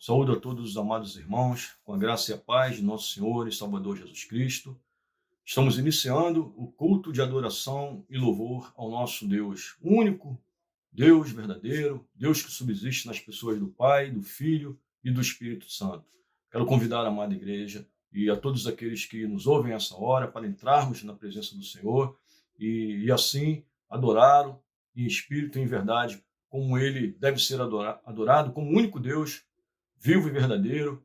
Saúdo a todos os amados irmãos, com a graça e a paz de nosso Senhor e Salvador Jesus Cristo. Estamos iniciando o culto de adoração e louvor ao nosso Deus, único, Deus verdadeiro, Deus que subsiste nas pessoas do Pai, do Filho e do Espírito Santo. Quero convidar a amada igreja e a todos aqueles que nos ouvem essa hora para entrarmos na presença do Senhor e assim adorá-lo em espírito e em verdade, como ele deve ser adorado, como o único Deus vivo e verdadeiro,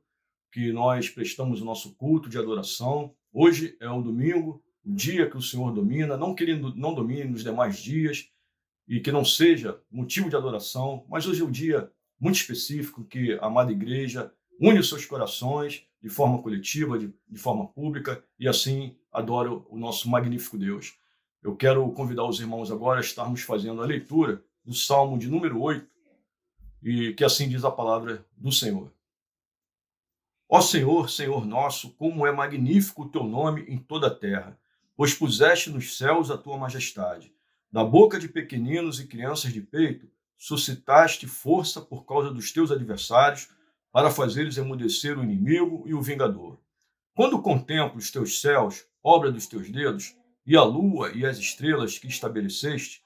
que nós prestamos o nosso culto de adoração. Hoje é o domingo, o dia que o Senhor domina, não que Ele não domine nos demais dias e que não seja motivo de adoração, mas hoje é um dia muito específico que a amada igreja une os seus corações de forma coletiva, de forma pública, e assim adora o nosso magnífico Deus. Eu quero convidar os irmãos agora a estarmos fazendo a leitura do Salmo de número 8, e que assim diz a palavra do Senhor. Ó Senhor, Senhor nosso, como é magnífico o teu nome em toda a terra, pois puseste nos céus a tua majestade. Da boca de pequeninos e crianças de peito, suscitaste força por causa dos teus adversários, para fazeres emudecer o inimigo e o vingador. Quando contemplo os teus céus, obra dos teus dedos, e a lua e as estrelas que estabeleceste,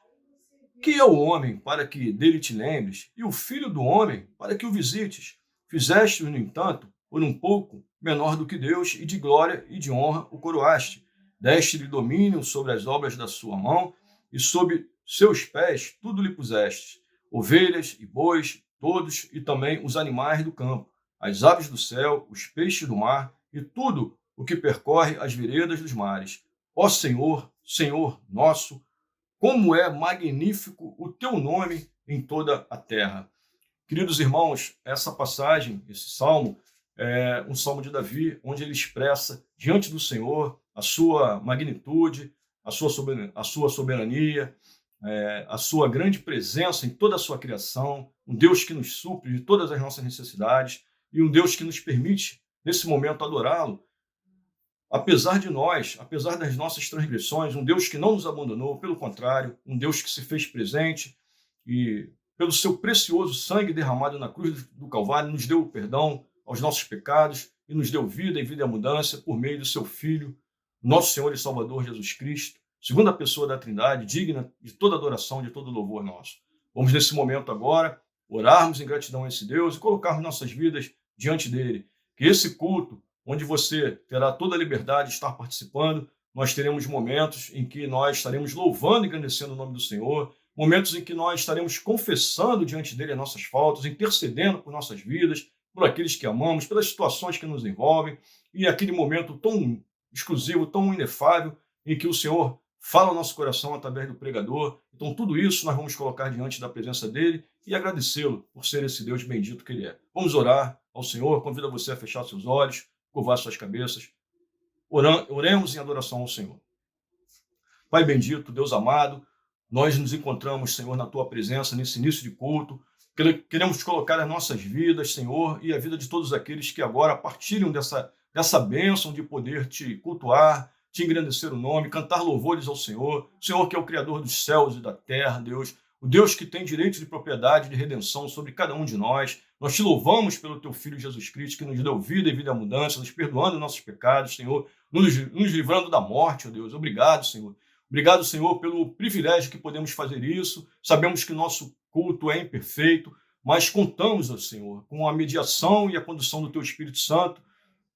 que é o homem para que dele te lembres, e o filho do homem para que o visites? Fizeste-o, no entanto, por um pouco menor do que Deus, e de glória e de honra o coroaste. Deste-lhe domínio sobre as obras da sua mão, e sob seus pés tudo lhe puseste: ovelhas e bois, todos, e também os animais do campo, as aves do céu, os peixes do mar, e tudo o que percorre as veredas dos mares. Ó Senhor, Senhor nosso, como é magnífico o teu nome em toda a terra. Queridos irmãos, essa passagem, esse salmo, é um salmo de Davi, onde ele expressa diante do Senhor a sua magnitude, a sua soberania, a sua grande presença em toda a sua criação, um Deus que nos supre de todas as nossas necessidades e um Deus que nos permite, nesse momento, adorá-lo. Apesar de nós, apesar das nossas transgressões, um Deus que não nos abandonou, pelo contrário, um Deus que se fez presente e, pelo seu precioso sangue derramado na cruz do Calvário, nos deu o perdão aos nossos pecados e nos deu vida e vida em abundância por meio do seu Filho, nosso Senhor e Salvador Jesus Cristo, segunda pessoa da Trindade, digna de toda adoração, de todo louvor nosso. Vamos, nesse momento agora, orarmos em gratidão a esse Deus e colocarmos nossas vidas diante dele. Que esse culto, onde você terá toda a liberdade de estar participando, nós teremos momentos em que nós estaremos louvando e engrandecendo o nome do Senhor, momentos em que nós estaremos confessando diante dele as nossas faltas, intercedendo por nossas vidas, por aqueles que amamos, pelas situações que nos envolvem, e aquele momento tão exclusivo, tão inefável, em que o Senhor fala ao nosso coração através do pregador. Então, tudo isso nós vamos colocar diante da presença dele e agradecê-lo por ser esse Deus bendito que ele é. Vamos orar ao Senhor, convido você a fechar seus olhos, curvar suas cabeças. Oremos em adoração ao Senhor. Pai bendito, Deus amado, nós nos encontramos, Senhor, na tua presença nesse início de culto. Queremos colocar as nossas vidas, Senhor, e a vida de todos aqueles que agora partilham dessa bênção de poder te cultuar, te engrandecer o nome, cantar louvores ao Senhor. O Senhor que é o Criador dos céus e da terra, Deus, o Deus que tem direito de propriedade, de redenção sobre cada um de nós. Nós te louvamos pelo teu Filho Jesus Cristo, que nos deu vida e vida em abundância, nos perdoando nossos pecados, Senhor, nos livrando da morte, ó Deus. Obrigado, Senhor. Obrigado, Senhor, pelo privilégio que podemos fazer isso. Sabemos que nosso culto é imperfeito, mas contamos, ó Senhor, com a mediação e a condução do teu Espírito Santo,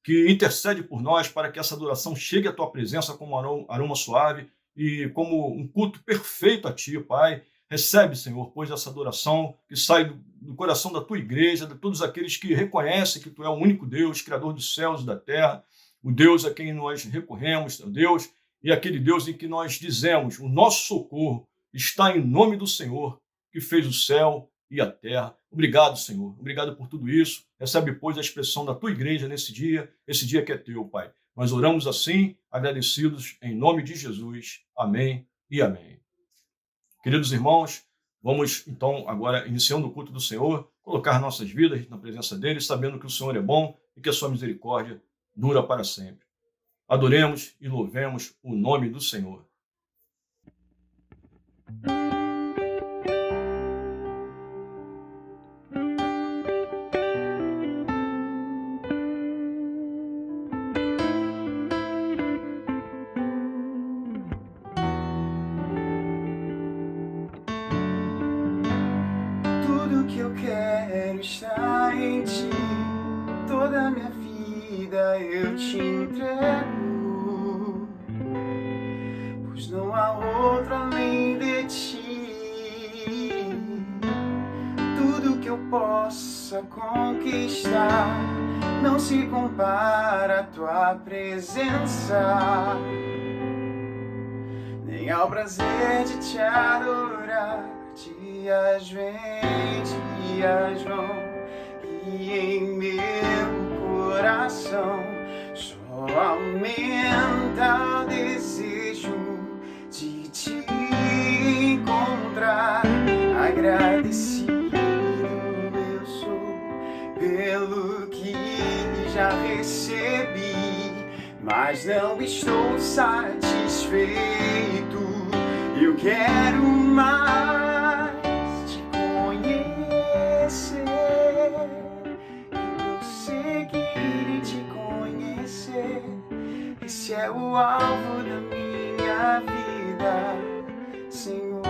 que intercede por nós para que essa adoração chegue à tua presença como aroma suave e como um culto perfeito a ti, Pai. Recebe, Senhor, pois, essa adoração que sai do coração da tua igreja, de todos aqueles que reconhecem que tu é o único Deus, Criador dos céus e da terra, o Deus a quem nós recorremos, o Deus, e aquele Deus em que nós dizemos: o nosso socorro está em nome do Senhor, que fez o céu e a terra. Obrigado, Senhor. Obrigado por tudo isso. Recebe, pois, a expressão da tua igreja nesse dia, esse dia que é teu, Pai. Nós oramos assim, agradecidos, em nome de Jesus. Amém e amém. Queridos irmãos, vamos então agora, iniciando o culto do Senhor, colocar nossas vidas na presença dele, sabendo que o Senhor é bom e que a sua misericórdia dura para sempre. Adoremos e louvemos o nome do Senhor. está em ti, toda a minha vida eu te entrego, pois não há outro além de ti. Tudo que eu possa conquistar não se compara à tua presença, nem ao prazer de te adorar. Dias vêm, dias vão, e em meu coração só aumenta o desejo de te encontrar. Agradecido eu sou pelo que já recebi, mas não estou satisfeito. Eu quero mais te conhecer e prosseguir em te conhecer. Esse é o alvo da minha vida, Senhor.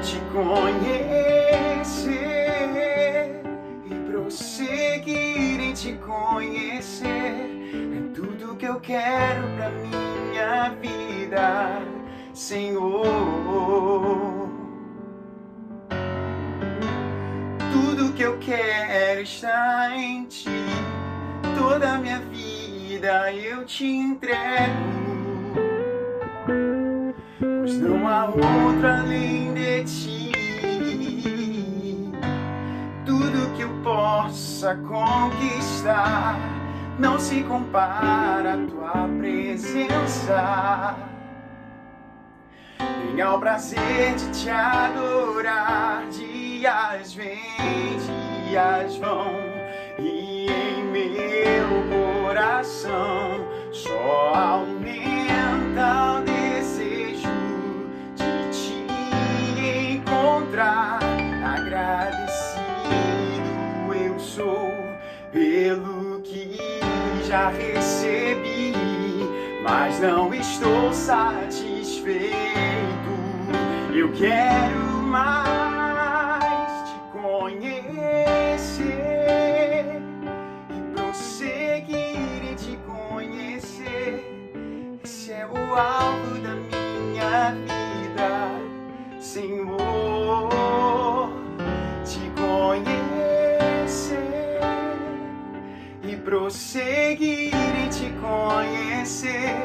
Te conhecer e prosseguir em te conhecer é tudo que eu quero pra minha vida, Senhor. Tudo que eu quero está em ti, toda a minha vida eu te entrego, pois não há outro além de ti. Tudo que eu possa conquistar não se compara à tua presença, nem ao prazer de te adorar. Dias vêm, dias vão, e em meu coração só aumenta o desejo de te encontrar. Agradecido eu sou pelo que já recebi, mas não estou satisfeito. Eu quero mais te conhecer e prosseguir em te conhecer. Esse é o alvo da minha vida, Senhor. Te conhecer e prosseguir em te conhecer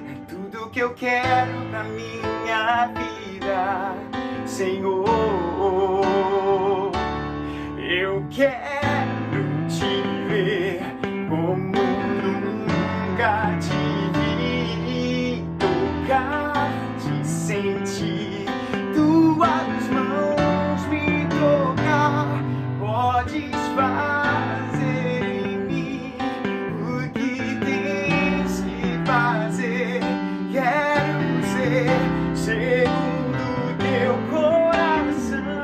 é tudo que eu quero pra minha vida, Senhor. Eu quero te ver como nunca te vi, tocar-te, sentir tuas mãos me tocar. Podes fazer em mim o que tens que fazer. Quero ser segundo teu coração,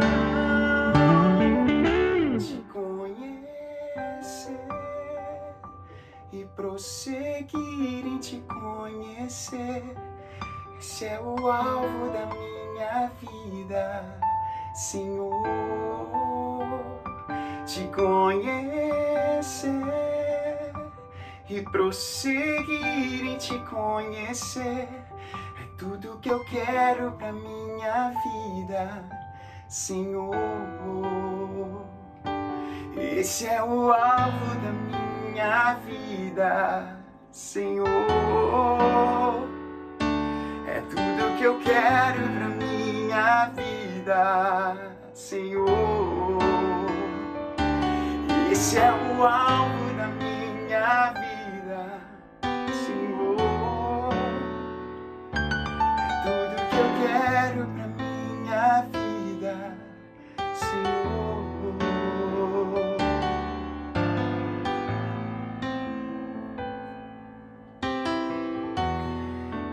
te conhecer e prosseguir em te conhecer. Esse é o alvo da minha vida, Senhor. Te conhecer e prosseguir em te conhecer é tudo que eu quero pra minha vida, Senhor. Esse é o alvo da minha vida, Senhor. É tudo que eu quero pra minha vida, Senhor. Esse é o alvo da minha vida, Senhor. É tudo que eu quero pra minha vida, Senhor.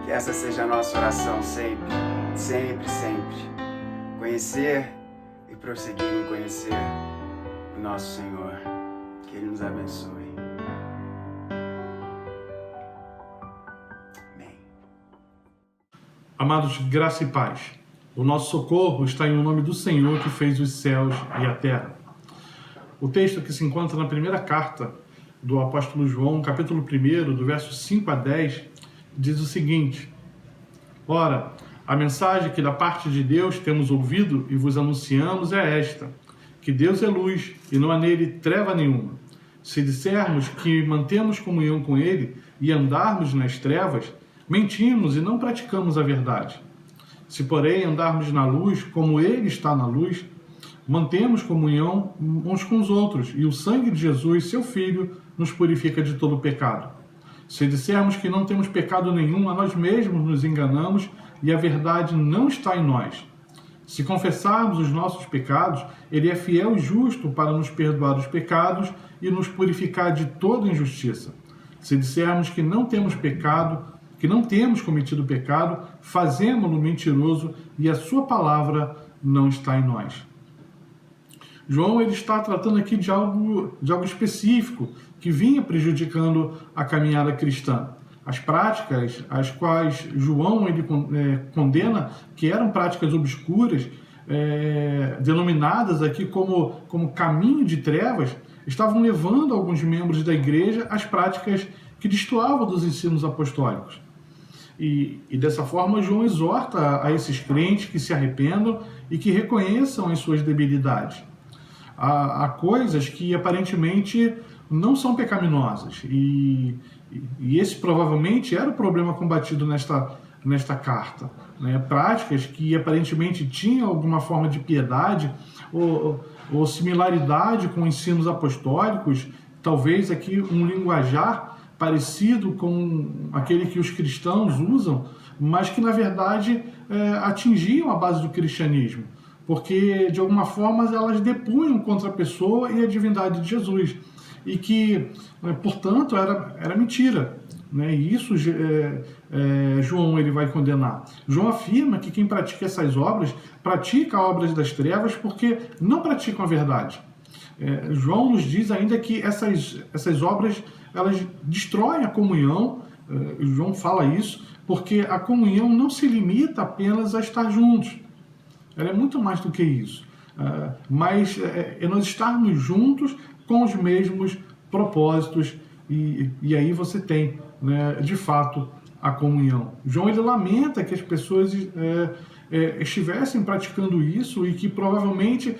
Que essa seja a nossa oração sempre, sempre, sempre. Conhecer e prosseguir em conhecer o nosso Senhor. Que Ele nos abençoe. Amém. Amados, graça e paz. O nosso socorro está em o nome do Senhor que fez os céus e a terra. O texto que se encontra na primeira carta do apóstolo João, capítulo 1, do verso 5 a 10, diz o seguinte: Ora, a mensagem que da parte de Deus temos ouvido e vos anunciamos é esta, que Deus é luz e não há nele treva nenhuma. Se dissermos que mantemos comunhão com ele e andarmos nas trevas, mentimos e não praticamos a verdade. Se, porém, andarmos na luz, como ele está na luz, mantemos comunhão uns com os outros, e o sangue de Jesus, seu Filho, nos purifica de todo pecado. Se dissermos que não temos pecado nenhum, a nós mesmos nos enganamos e a verdade não está em nós. Se confessarmos os nossos pecados, ele é fiel e justo para nos perdoar os pecados e nos purificar de toda injustiça. Se dissermos que não temos pecado, que não temos cometido pecado, fazemo-lo mentiroso e a sua palavra não está em nós. João ele está tratando aqui de algo específico que vinha prejudicando a caminhada cristã. As práticas às quais João ele condena, que eram práticas obscuras, denominadas aqui como caminho de trevas, estavam levando alguns membros da igreja às práticas que destoavam dos ensinos apostólicos. E dessa forma, João exorta a esses crentes que se arrependam e que reconheçam as suas debilidades. Há coisas que aparentemente não são pecaminosas. E esse provavelmente era o problema combatido nesta carta. Né? Práticas que aparentemente tinham alguma forma de piedade ou similaridade com ensinos apostólicos, talvez aqui um linguajar parecido com aquele que os cristãos usam, mas que na verdade atingiam a base do cristianismo, porque de alguma forma elas depunham contra a pessoa e a divindade de Jesus, e que, portanto, era mentira. Né? E isso João ele vai condenar. João afirma que quem pratica essas obras, pratica obras das trevas porque não praticam a verdade. João nos diz ainda que essas obras elas destroem a comunhão. João fala isso porque a comunhão não se limita apenas a estar juntos. Ela é muito mais do que isso. Mas é nós estarmos juntos com os mesmos propósitos e aí você tem, né, de fato, a comunhão. João ele lamenta que as pessoas estivessem praticando isso e que provavelmente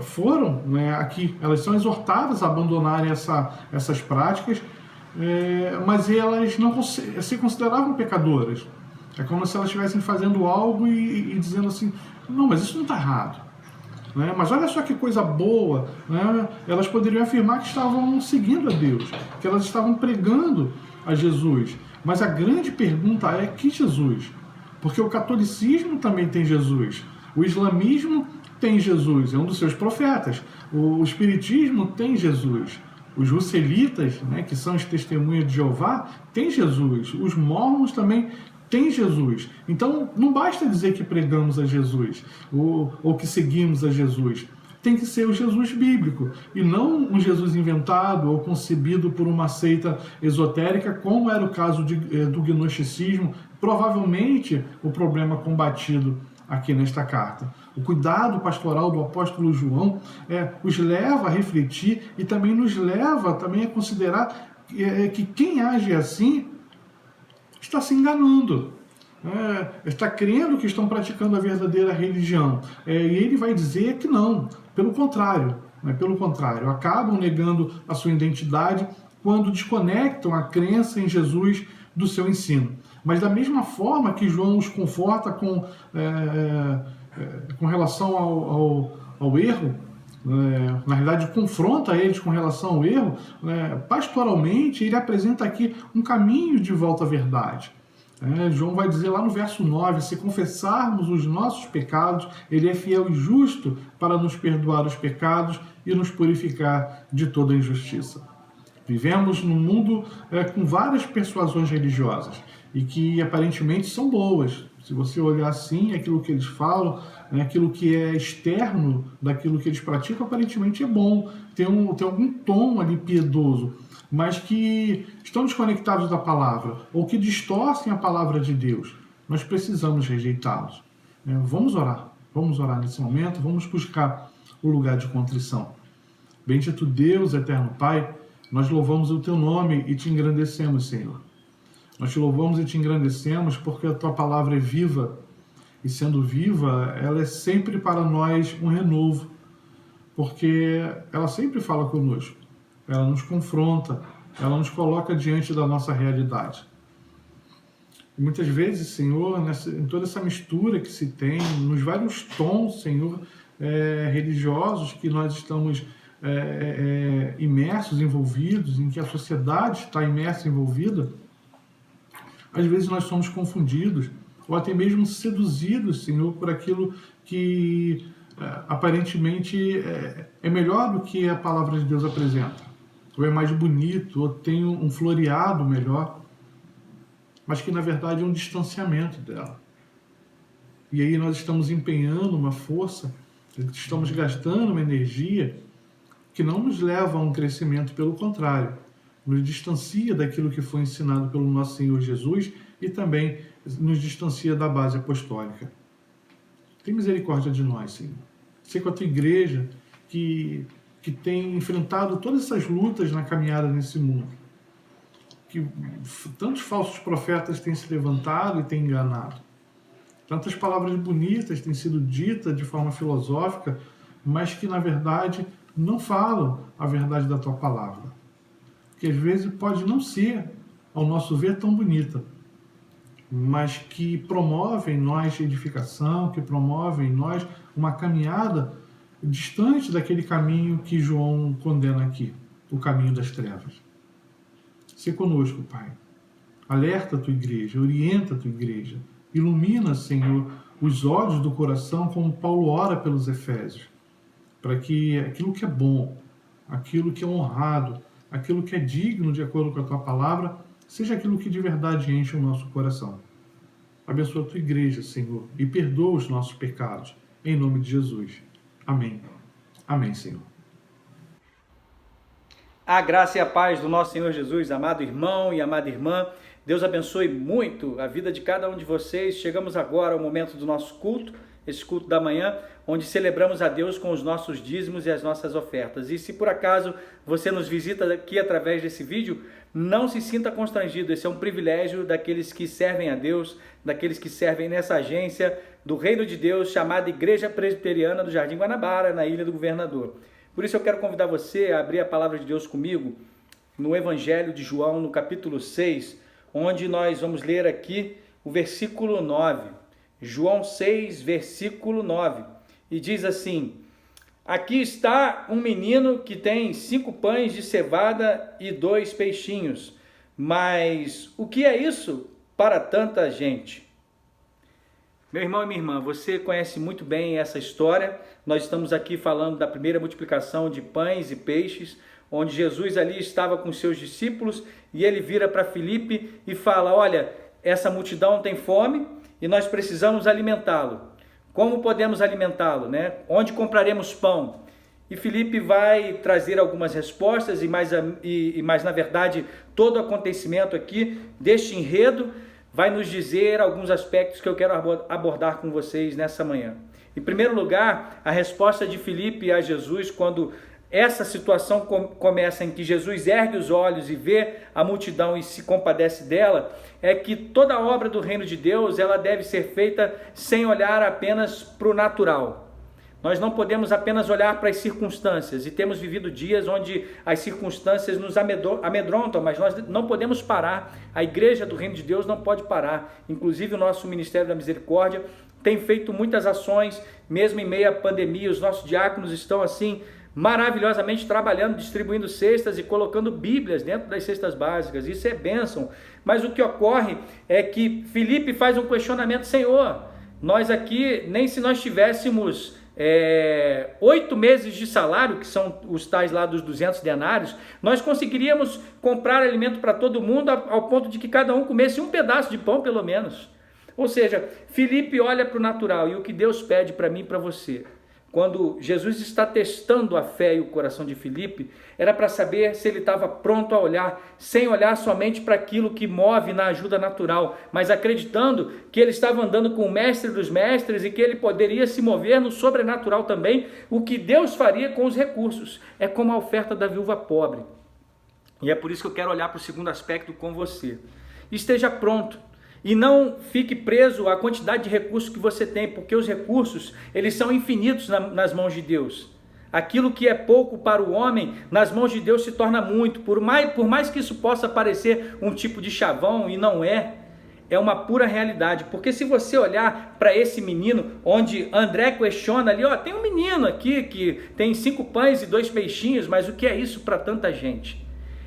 foram, né, aqui, elas são exortadas a abandonarem essas práticas, mas elas não se consideravam pecadoras. É como se elas estivessem fazendo algo e dizendo assim, não, mas isso não está errado. Né? Mas olha só que coisa boa, né? Elas poderiam afirmar que estavam seguindo a Deus, que elas estavam pregando a Jesus. Mas a grande pergunta é: que Jesus? Porque o catolicismo também tem Jesus, o islamismo tem Jesus, é um dos seus profetas, o espiritismo tem Jesus, os jusselitas, né, que são as testemunhas de Jeová, tem Jesus, os mormons também tem Jesus. Então não basta dizer que pregamos a Jesus ou que seguimos a Jesus. Tem que ser o Jesus bíblico e não um Jesus inventado ou concebido por uma seita esotérica, como era o caso do gnosticismo, provavelmente o problema combatido aqui nesta carta. O cuidado pastoral do apóstolo João os leva a refletir e também nos leva também a considerar que quem age assim está se enganando, está crendo que estão praticando a verdadeira religião. E ele vai dizer que não, pelo contrário, acabam negando a sua identidade quando desconectam a crença em Jesus do seu ensino. Mas da mesma forma que João os conforta com relação ao erro, na verdade confronta eles com relação ao erro, pastoralmente ele apresenta aqui um caminho de volta à verdade. João vai dizer lá no verso 9, se confessarmos os nossos pecados, ele é fiel e justo para nos perdoar os pecados e nos purificar de toda injustiça. Vivemos num mundo com várias persuasões religiosas e que aparentemente são boas. Se você olhar assim, aquilo que eles falam, aquilo que é externo daquilo que eles praticam, aparentemente é bom, tem algum tom ali piedoso, mas que estão desconectados da palavra, ou que distorcem a palavra de Deus. nós precisamos rejeitá-los. Vamos orar nesse momento, vamos buscar o lugar de contrição. Bendito Deus, eterno Pai, nós louvamos o Teu nome e te engrandecemos, Senhor. Nós te louvamos e te engrandecemos porque a Tua palavra é viva, e sendo viva, ela é sempre para nós um renovo, porque ela sempre fala conosco, ela nos confronta, ela nos coloca diante da nossa realidade. E muitas vezes, Senhor, em toda essa mistura que se tem, nos vários tons, Senhor, religiosos que nós estamos imersos, envolvidos, em que a sociedade está imersa, envolvida, às vezes nós somos confundidos ou até mesmo seduzidos, Senhor, por aquilo que aparentemente é melhor do que a palavra de Deus apresenta, ou é mais bonito, ou tem um floreado melhor, mas que na verdade é um distanciamento dela. E aí nós estamos empenhando uma força, estamos gastando uma energia que não nos leva a um crescimento, pelo contrário, nos distancia daquilo que foi ensinado pelo nosso Senhor Jesus e também nos distancia da base apostólica. Tem misericórdia de nós, Senhor. Sei com a Tua igreja que tem enfrentado todas essas lutas na caminhada nesse mundo, que tantos falsos profetas têm se levantado e têm enganado. Tantas palavras bonitas têm sido ditas de forma filosófica, mas que, na verdade, não falam a verdade da Tua palavra. Que às vezes pode não ser, ao nosso ver, tão bonita, mas que promove em nós edificação, que promove em nós uma caminhada distante daquele caminho que João condena aqui, o caminho das trevas. Se conosco, Pai. Alerta a Tua igreja, orienta a Tua igreja, ilumina, Senhor, os olhos do coração, como Paulo ora pelos Efésios, para que aquilo que é bom, aquilo que é honrado, aquilo que é digno de acordo com a Tua palavra, seja aquilo que de verdade enche o nosso coração. Abençoa a Tua igreja, Senhor, e perdoa os nossos pecados, em nome de Jesus. Amém. Amém, Senhor. A graça e a paz do nosso Senhor Jesus, amado irmão e amada irmã. Deus abençoe muito a vida de cada um de vocês. Chegamos agora ao momento do nosso culto, esse culto da manhã, onde celebramos a Deus com os nossos dízimos e as nossas ofertas. E se por acaso você nos visita aqui através desse vídeo, não se sinta constrangido. Esse é um privilégio daqueles que servem a Deus, daqueles que servem nessa agência do Reino de Deus, chamada Igreja Presbiteriana do Jardim Guanabara, na Ilha do Governador. Por isso eu quero convidar você a abrir a palavra de Deus comigo no Evangelho de João, no capítulo 6, onde nós vamos ler aqui o versículo 9. João 6, versículo 9. E diz assim: aqui está um menino que tem 5 pães de cevada e 2 peixinhos. Mas o que é isso para tanta gente? Meu irmão e minha irmã, você conhece muito bem essa história. Nós estamos aqui falando da primeira multiplicação de pães e peixes, onde Jesus ali estava com seus discípulos e ele vira para Filipe e fala: olha, essa multidão tem fome e nós precisamos alimentá-lo. Como podemos alimentá-lo, né? Onde compraremos pão? E Filipe vai trazer algumas respostas mas na verdade todo o acontecimento aqui deste enredo vai nos dizer alguns aspectos que eu quero abordar com vocês nessa manhã. Em primeiro lugar, a resposta de Filipe a Jesus quando essa situação começa em que Jesus ergue os olhos e vê a multidão e se compadece dela, é que toda a obra do reino de Deus ela deve ser feita sem olhar apenas para o natural. Nós não podemos apenas olhar para as circunstâncias, e temos vivido dias onde as circunstâncias nos amedrontam, mas nós não podemos parar. A igreja do Reino de Deus não pode parar. Inclusive o nosso Ministério da Misericórdia tem feito muitas ações, mesmo em meio à pandemia. Os nossos diáconos estão assim maravilhosamente trabalhando, distribuindo cestas e colocando bíblias dentro das cestas básicas. Isso é bênção. Mas o que ocorre é que Filipe faz um questionamento: Senhor, nós aqui, nem se nós tivéssemos 8 meses de salário, que são os tais lá dos 200 denários, nós conseguiríamos comprar alimento para todo mundo ao ponto de que cada um comesse um pedaço de pão pelo menos. Ou seja, Filipe olha para o natural, e o que Deus pede para mim e para você? quando Jesus está testando a fé e o coração de Filipe, era para saber se ele estava pronto a olhar, sem olhar somente para aquilo que move na ajuda natural, mas acreditando que ele estava andando com o mestre dos mestres e que ele poderia se mover no sobrenatural também, o que Deus faria com os recursos. É como a oferta da viúva pobre. E é por isso que eu quero olhar para o segundo aspecto com você. Esteja pronto. E não fique preso à quantidade de recursos que você tem, porque os recursos, eles são infinitos nas mãos de Deus. Aquilo que é pouco para o homem, nas mãos de Deus se torna muito. Por mais que isso possa parecer um tipo de chavão, e não é uma pura realidade. Porque se você olhar para esse menino, onde André questiona ali, tem um menino aqui que tem 5 pães e 2 peixinhos, mas o que é isso para tanta gente?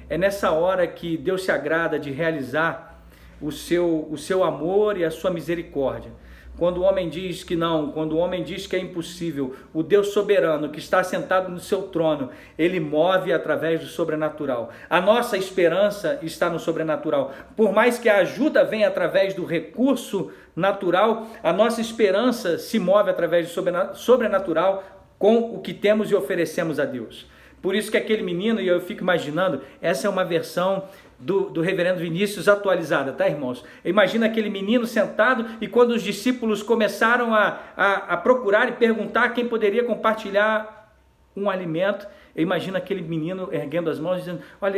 É nessa hora que Deus se agrada de realizar o seu amor e a sua misericórdia. Quando o homem diz que não, quando o homem diz que é impossível, o Deus soberano que está sentado no seu trono, ele move através do sobrenatural. A nossa esperança está no sobrenatural. Por mais que a ajuda venha através do recurso natural, a nossa esperança se move através do sobrenatural com o que temos e oferecemos a Deus. Por isso que aquele menino, e eu fico imaginando, essa é uma versão do reverendo Vinícius atualizada, tá, irmãos? Imagina aquele menino sentado e quando os discípulos começaram a procurar e perguntar quem poderia compartilhar um alimento, eu imagino aquele menino erguendo as mãos dizendo, olha,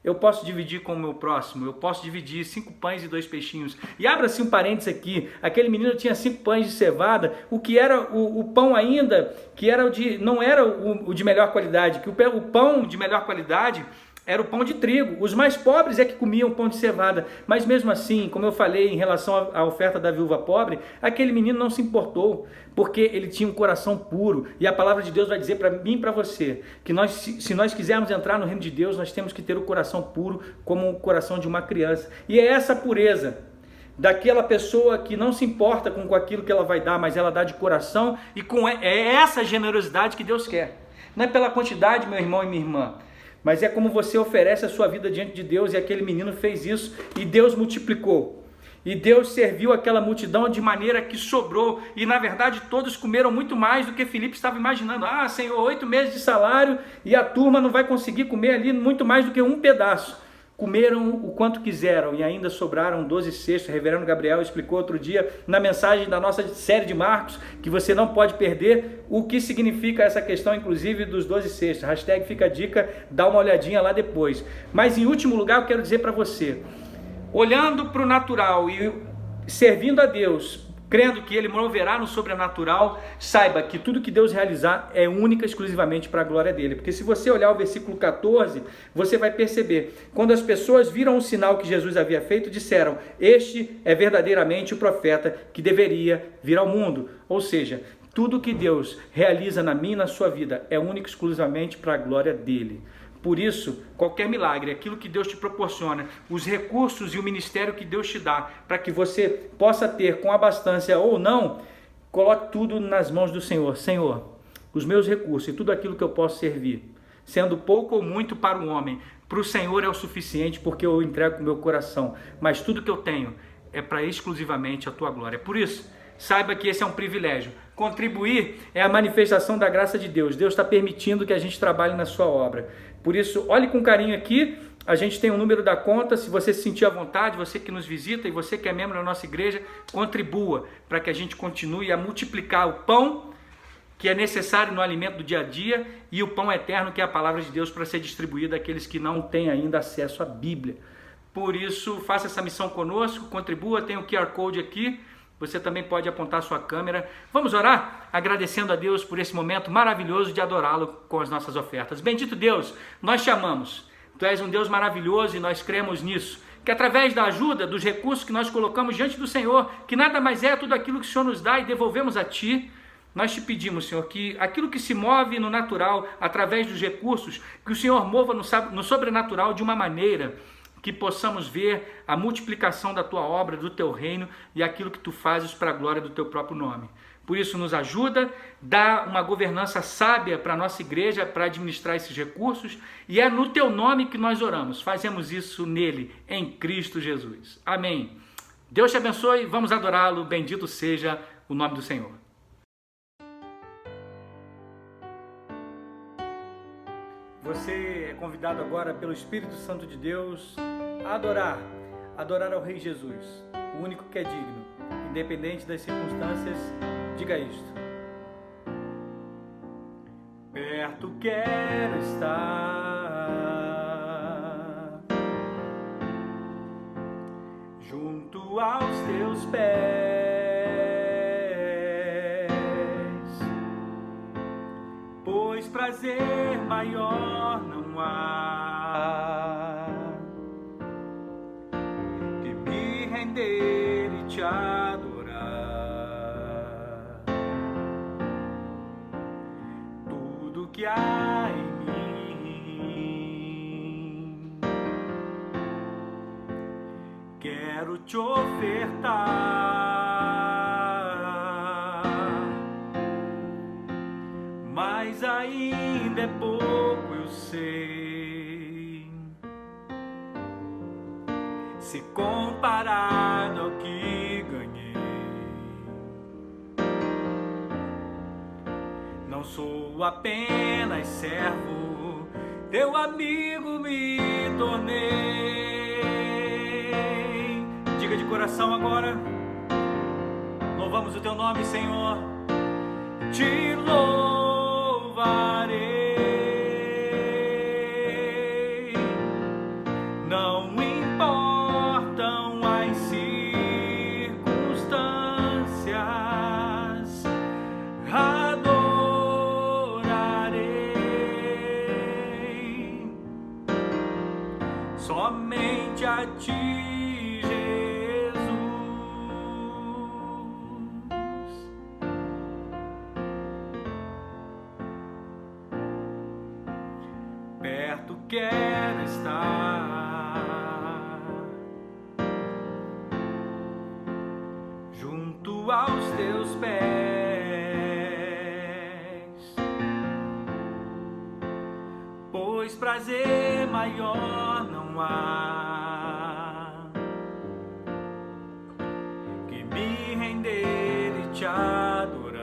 eu posso dividir com o meu próximo, eu posso dividir 5 pães e 2 peixinhos. E abra-se um parênteses aqui, aquele menino tinha 5 pães de cevada, o que era o pão ainda, que era não era o de melhor qualidade, que o pão de melhor qualidade era o pão de trigo. Os mais pobres é que comiam pão de cevada. Mas mesmo assim, como eu falei em relação à oferta da viúva pobre, aquele menino não se importou, porque ele tinha um coração puro. E a palavra de Deus vai dizer para mim e para você, que se nós quisermos entrar no reino de Deus, nós temos que ter o coração puro como o coração de uma criança. E é essa pureza daquela pessoa que não se importa com aquilo que ela vai dar, mas ela dá de coração, e é essa generosidade que Deus quer. Não é pela quantidade, meu irmão e minha irmã, mas é como você oferece a sua vida diante de Deus, e aquele menino fez isso, e Deus multiplicou. E Deus serviu aquela multidão de maneira que sobrou, e na verdade todos comeram muito mais do que Filipe estava imaginando. Senhor, 8 meses de salário, e a turma não vai conseguir comer ali muito mais do que um pedaço. Comeram o quanto quiseram e ainda sobraram 12 cestos. O reverendo Gabriel explicou outro dia na mensagem da nossa série de Marcos, que você não pode perder, o que significa essa questão, inclusive, dos 12 cestos. Hashtag fica a dica, dá uma olhadinha lá depois. Mas em último lugar, eu quero dizer para você, olhando para o natural e servindo a Deus, crendo que Ele moverá no sobrenatural, saiba que tudo que Deus realizar é única e exclusivamente para a glória dEle. Porque se você olhar o versículo 14, você vai perceber, quando as pessoas viram o sinal que Jesus havia feito, disseram, este é verdadeiramente o profeta que deveria vir ao mundo. Ou seja, tudo que Deus realiza na minha e na sua vida é único e exclusivamente para a glória dEle. Por isso, qualquer milagre, aquilo que Deus te proporciona, os recursos e o ministério que Deus te dá, para que você possa ter com abastança ou não, coloque tudo nas mãos do Senhor. Senhor, os meus recursos e tudo aquilo que eu posso servir, sendo pouco ou muito para o homem, para o Senhor é o suficiente, porque eu entrego o meu coração, mas tudo que eu tenho é para exclusivamente a tua glória. Por isso, saiba que esse é um privilégio. Contribuir é a manifestação da graça de Deus. Deus está permitindo que a gente trabalhe na sua obra. Por isso, olhe com carinho aqui, a gente tem um número da conta, se você se sentir à vontade, você que nos visita e você que é membro da nossa igreja, contribua para que a gente continue a multiplicar o pão que é necessário no alimento do dia a dia e o pão eterno que é a palavra de Deus para ser distribuída àqueles que não têm ainda acesso à Bíblia. Por isso, faça essa missão conosco, contribua, tem o QR Code aqui. Você também pode apontar sua câmera. Vamos orar agradecendo a Deus por esse momento maravilhoso de adorá-lo com as nossas ofertas. Bendito Deus, nós te amamos. Tu és um Deus maravilhoso e nós cremos nisso. Que através da ajuda, dos recursos que nós colocamos diante do Senhor, que nada mais é tudo aquilo que o Senhor nos dá e devolvemos a Ti, nós te pedimos, Senhor, que aquilo que se move no natural, através dos recursos, que o Senhor mova no sobrenatural de uma maneira que possamos ver a multiplicação da tua obra, do teu reino e aquilo que tu fazes para a glória do teu próprio nome. Por isso nos ajuda, dá uma governança sábia para a nossa igreja, para administrar esses recursos, e é no teu nome que nós oramos. Fazemos isso nele, em Cristo Jesus. Amém. Deus te abençoe, vamos adorá-lo, bendito seja o nome do Senhor. convidado agora pelo Espírito Santo de Deus a adorar ao Rei Jesus, o único que é digno, independente das circunstâncias. Diga isto. Perto quero estar, junto aos teus pés, pois prazer maior não há que me render e te adorar. Tudo que há em mim quero te ofertar, mas ainda é pouco, eu sei, se comparado ao que ganhei. Não sou apenas servo, teu amigo me tornei. Diga de coração agora. Louvamos o teu nome, Senhor. Te louvarei. Não importam as circunstâncias, adorarei somente a ti, Jesus. Perto quero estar, junto aos teus pés, pois prazer maior não há que me render e te adorar.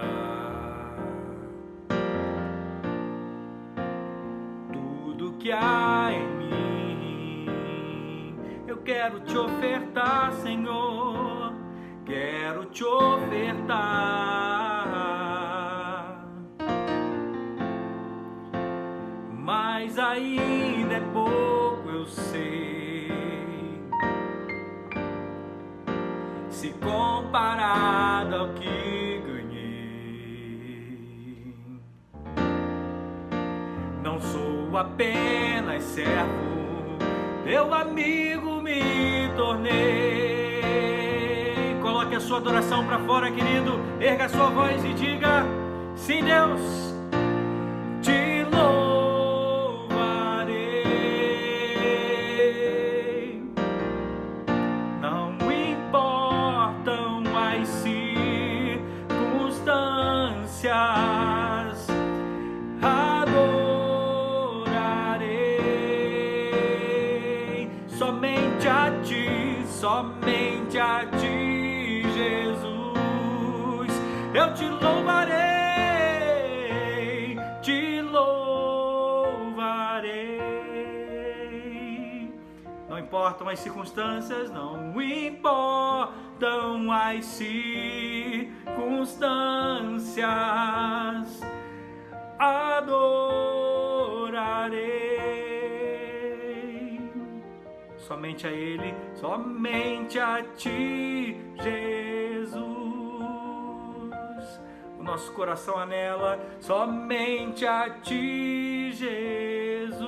Tudo que há em mim eu quero te ofertar, Senhor. Quero te ofertar, mas ainda é pouco, eu sei, se comparado ao que ganhei. Não sou apenas servo, teu amigo me tornei. Coloque a sua adoração para fora, querido. Erga a sua voz e diga: sim, Deus, te louvarei. Não importam as circunstâncias, adorarei somente a ti, somente a ti, Jesus. Eu te louvarei, te louvarei. Não importam as circunstâncias, não importam as circunstâncias, adorarei somente a Ele, somente a ti, Jesus. O nosso coração anela somente a ti, Jesus.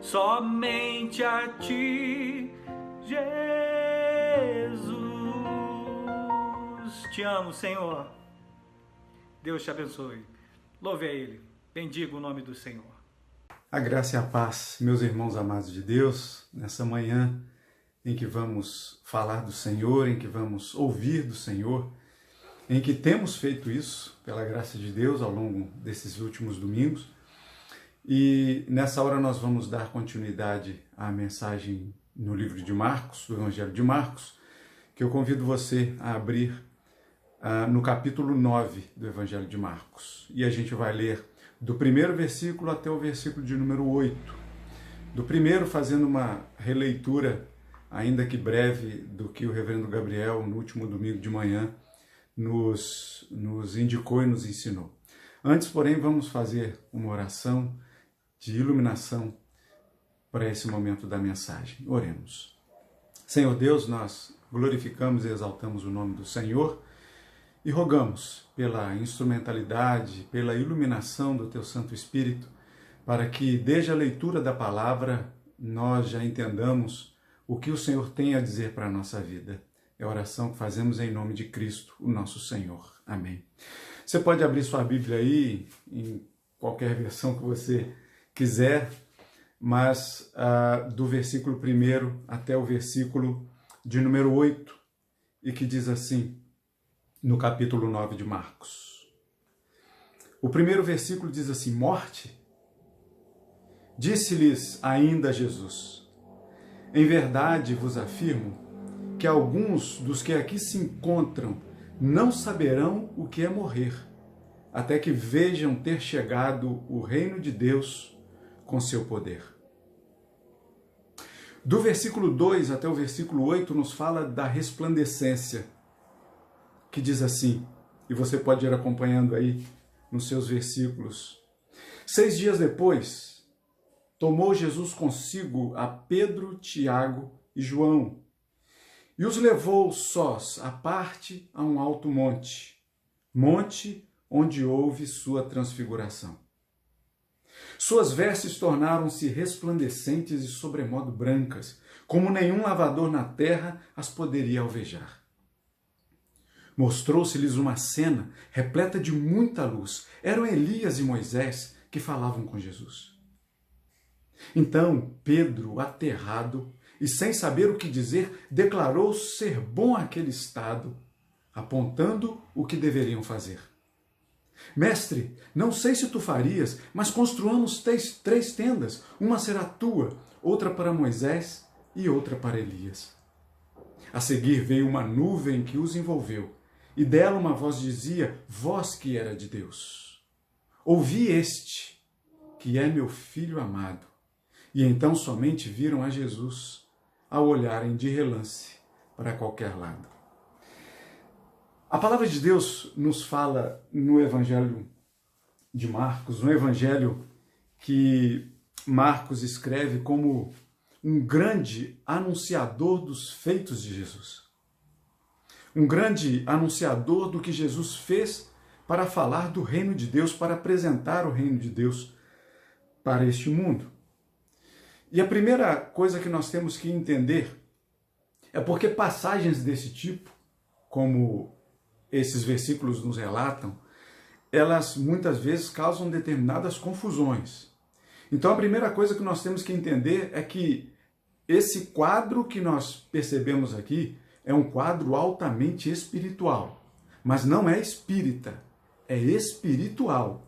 Somente a ti, Jesus. Te amo, Senhor. Deus te abençoe. Louve a Ele. Bendiga o nome do Senhor. A graça e a paz, meus irmãos amados de Deus, nessa manhã em que vamos falar do Senhor, em que vamos ouvir do Senhor, em que temos feito isso, pela graça de Deus, ao longo desses últimos domingos. E nessa hora nós vamos dar continuidade à mensagem no livro de Marcos, do Evangelho de Marcos, que eu convido você a abrir no capítulo 9 do Evangelho de Marcos. E a gente vai ler do primeiro versículo até o versículo de número 8. Do primeiro, fazendo uma releitura, ainda que breve, do que o reverendo Gabriel, no último domingo de manhã, nos indicou e nos ensinou. Antes, porém, vamos fazer uma oração de iluminação para esse momento da mensagem. Oremos. Senhor Deus, nós glorificamos e exaltamos o nome do Senhor e rogamos pela instrumentalidade, pela iluminação do Teu Santo Espírito, para que, desde a leitura da palavra, nós já entendamos o que o Senhor tem a dizer para a nossa vida. É a oração que fazemos em nome de Cristo, o nosso Senhor. Amém. Você pode abrir sua Bíblia aí, em qualquer versão que você quiser, mas do versículo 1 até o versículo de número 8, e que diz assim, no capítulo 9 de Marcos. O primeiro versículo diz assim: morte? Disse-lhes ainda Jesus: em verdade vos afirmo que alguns dos que aqui se encontram não saberão o que é morrer, até que vejam ter chegado o reino de Deus com seu poder. Do versículo 2 até o versículo 8 nos fala da resplandecência, que diz assim, e você pode ir acompanhando aí nos seus versículos. 6 dias depois, tomou Jesus consigo a Pedro, Tiago e João, e os levou sós à parte a um alto monte, onde houve sua transfiguração. Suas vestes tornaram-se resplandecentes e sobremodo brancas, como nenhum lavador na terra as poderia alvejar. Mostrou-se-lhes uma cena repleta de muita luz. Eram Elias e Moisés que falavam com Jesus. Então Pedro, aterrado e sem saber o que dizer, declarou ser bom aquele estado, apontando o que deveriam fazer. Mestre, não sei se tu farias, mas construamos três tendas. Uma será tua, outra para Moisés e outra para Elias. A seguir veio uma nuvem que os envolveu, e dela uma voz dizia, voz que era de Deus: ouvi este, que é meu filho amado. E então somente viram a Jesus, ao olharem de relance para qualquer lado. A palavra de Deus nos fala no Evangelho de Marcos, um evangelho que Marcos escreve como um grande anunciador dos feitos de Jesus. Um grande anunciador do que Jesus fez para falar do reino de Deus, para apresentar o reino de Deus para este mundo. E a primeira coisa que nós temos que entender é porque passagens desse tipo, como esses versículos nos relatam, elas muitas vezes causam determinadas confusões. Então a primeira coisa que nós temos que entender é que esse quadro que nós percebemos aqui é um quadro altamente espiritual, mas não é espírita, é espiritual.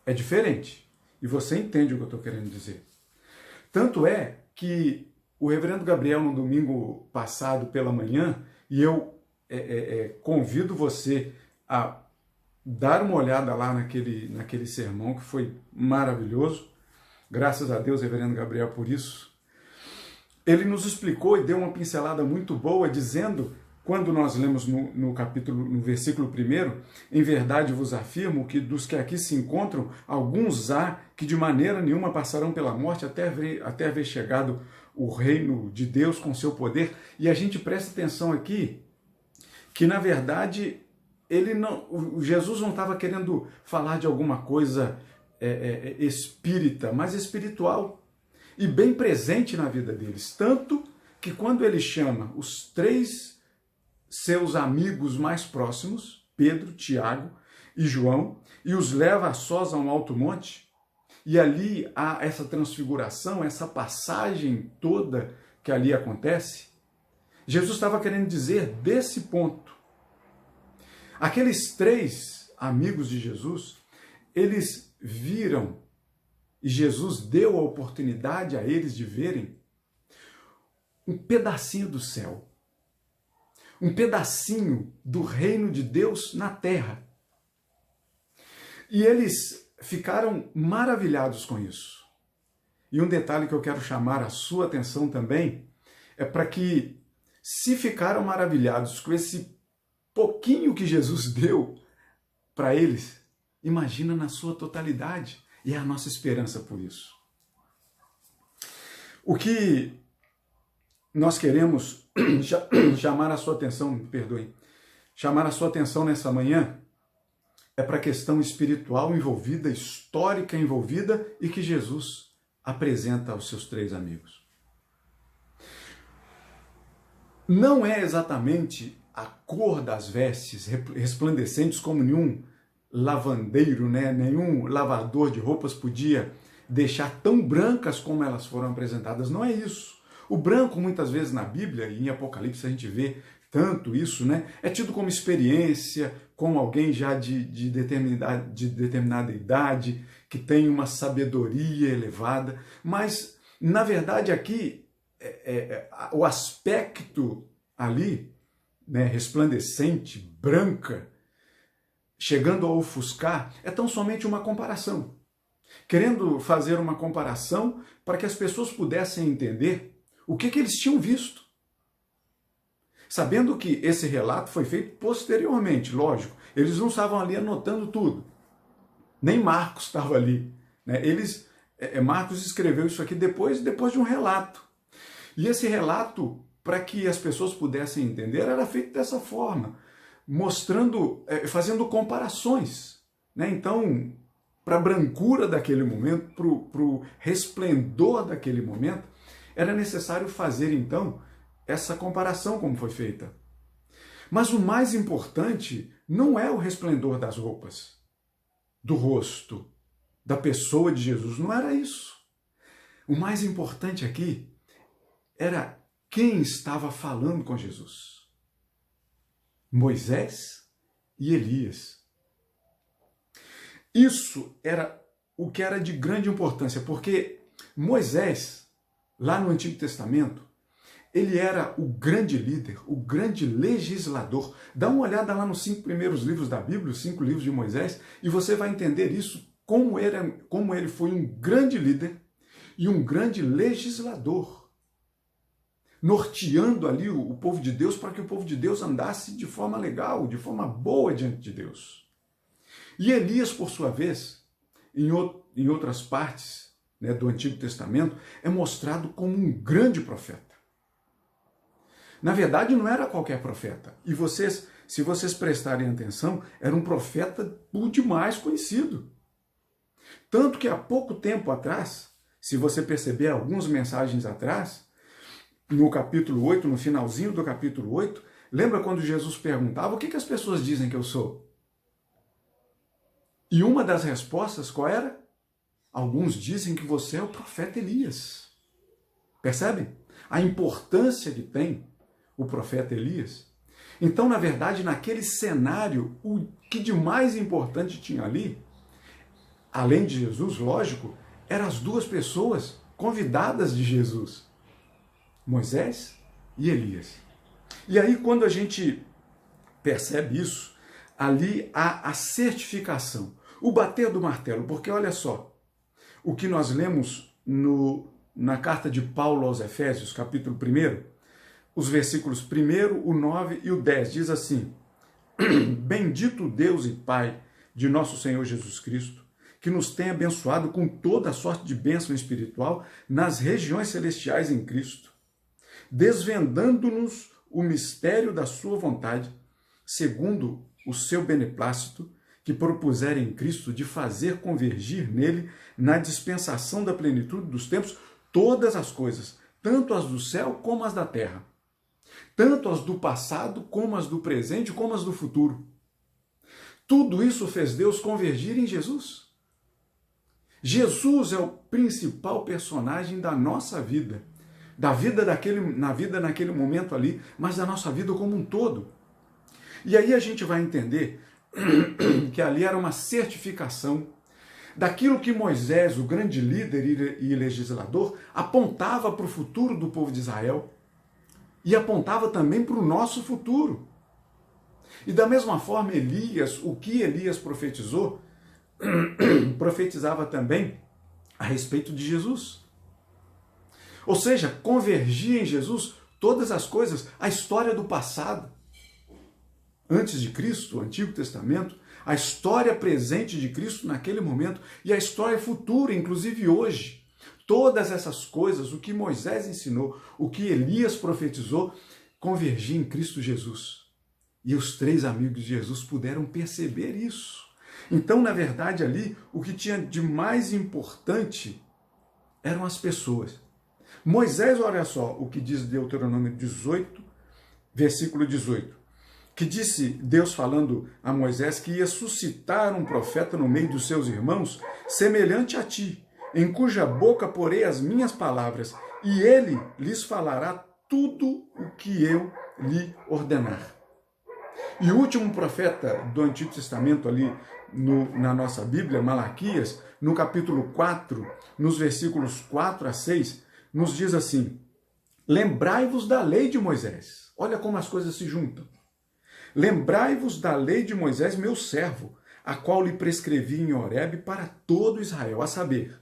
É diferente. E você entende o que eu estou querendo dizer. Tanto é que o reverendo Gabriel, no domingo passado pela manhã, e eu convido você a dar uma olhada lá naquele sermão, que foi maravilhoso. Graças a Deus, reverendo Gabriel, por isso. Ele nos explicou e deu uma pincelada muito boa, dizendo, quando nós lemos no versículo 1, em verdade vos afirmo que dos que aqui se encontram, alguns há que de maneira nenhuma passarão pela morte até haver chegado o reino de Deus com seu poder. E a gente presta atenção aqui que, na verdade, Jesus não estava querendo falar de alguma coisa espírita, mas espiritual, e bem presente na vida deles. Tanto que quando ele chama os 3 seus amigos mais próximos, Pedro, Tiago e João, e os leva a sós a um alto monte, e ali há essa transfiguração, essa passagem toda que ali acontece, Jesus estava querendo dizer desse ponto. Aqueles 3 amigos de Jesus, eles viram, e Jesus deu a oportunidade a eles de verem um pedacinho do céu, um pedacinho do reino de Deus na terra. E eles ficaram maravilhados com isso. E um detalhe que eu quero chamar a sua atenção também é para que, se ficaram maravilhados com esse pouquinho que Jesus deu para eles, imagina na sua totalidade. E é a nossa esperança por isso. O que nós queremos chamar a sua atenção, me perdoem, chamar a sua atenção nessa manhã é para a questão espiritual envolvida, histórica envolvida e que Jesus apresenta aos seus 3 amigos. Não é exatamente a cor das vestes resplandecentes como nenhum lavandeiro, nenhum lavador de roupas podia deixar tão brancas como elas foram apresentadas. Não é isso. O branco, muitas vezes na Bíblia e em Apocalipse a gente vê tanto isso, é tido como experiência, como alguém já de determinada idade, que tem uma sabedoria elevada, mas, na verdade, aqui, o aspecto ali, resplandecente, branca, chegando a ofuscar, é tão somente uma comparação. Querendo fazer uma comparação para que as pessoas pudessem entender o que eles tinham visto. Sabendo que esse relato foi feito posteriormente, lógico. Eles não estavam ali anotando tudo. Nem Marcos estava ali. Marcos escreveu isso aqui depois de um relato. E esse relato, para que as pessoas pudessem entender, era feito dessa forma, mostrando, fazendo comparações. Então, para a brancura daquele momento, para o resplendor daquele momento, era necessário fazer, então, essa comparação como foi feita. Mas o mais importante não é o resplendor das roupas, do rosto, da pessoa de Jesus. Não era isso. O mais importante aqui era quem estava falando com Jesus. Moisés e Elias. Isso era o que era de grande importância, porque Moisés, lá no Antigo Testamento, ele era o grande líder, o grande legislador. Dá uma olhada lá nos 5 primeiros livros da Bíblia, os 5 livros de Moisés, e você vai entender isso, como ele foi um grande líder e um grande legislador, norteando ali o povo de Deus para que o povo de Deus andasse de forma legal, de forma boa diante de Deus. E Elias, por sua vez, em outras partes do Antigo Testamento, é mostrado como um grande profeta. Na verdade, não era qualquer profeta. E se vocês prestarem atenção, era um profeta por demais conhecido. Tanto que há pouco tempo atrás, se você perceber algumas mensagens atrás, no capítulo 8, no finalzinho do capítulo 8, lembra quando Jesus perguntava: o que as pessoas dizem que eu sou? E uma das respostas qual era? Alguns dizem que você é o profeta Elias. Percebe a importância que tem o profeta Elias? Então, na verdade, naquele cenário, o que de mais importante tinha ali, além de Jesus, lógico, eram as 2 pessoas convidadas de Jesus, Moisés e Elias. E aí, quando a gente percebe isso, ali há a certificação, o bater do martelo, porque olha só, o que nós lemos na carta de Paulo aos Efésios, capítulo 1, os versículos 1, o 9 e o 10, diz assim: Bendito Deus e Pai de nosso Senhor Jesus Cristo, que nos tem abençoado com toda a sorte de bênção espiritual nas regiões celestiais em Cristo, desvendando-nos o mistério da sua vontade, segundo o seu beneplácito, que propusera em Cristo de fazer convergir nele, na dispensação da plenitude dos tempos, todas as coisas, tanto as do céu como as da terra, tanto as do passado como as do presente, como as do futuro. Tudo isso fez Deus convergir em Jesus. Jesus é o principal personagem da nossa vida, na vida naquele momento ali, mas da nossa vida como um todo. E aí a gente vai entender que ali era uma certificação daquilo que Moisés, o grande líder e legislador, apontava para o futuro do povo de Israel e apontava também para o nosso futuro. E da mesma forma, Elias, o que Elias profetizou, profetizava também a respeito de Jesus. Ou seja, convergia em Jesus todas as coisas, a história do passado, antes de Cristo, o Antigo Testamento, a história presente de Cristo naquele momento e a história futura, inclusive hoje. Todas essas coisas, o que Moisés ensinou, o que Elias profetizou, convergia em Cristo Jesus. E os 3 amigos de Jesus puderam perceber isso. Então, na verdade, ali, o que tinha de mais importante eram as pessoas. Moisés, olha só o que diz Deuteronômio 18, versículo 18, que disse Deus falando a Moisés que ia suscitar um profeta no meio dos seus irmãos, semelhante a ti, em cuja boca porei as minhas palavras, e ele lhes falará tudo o que eu lhe ordenar. E o último profeta do Antigo Testamento ali na nossa Bíblia, Malaquias, no capítulo 4, nos versículos 4 a 6, nos diz assim: lembrai-vos da lei de Moisés. Olha como as coisas se juntam. Lembrai-vos da lei de Moisés, meu servo, a qual lhe prescrevi em Horebe para todo Israel, a saber,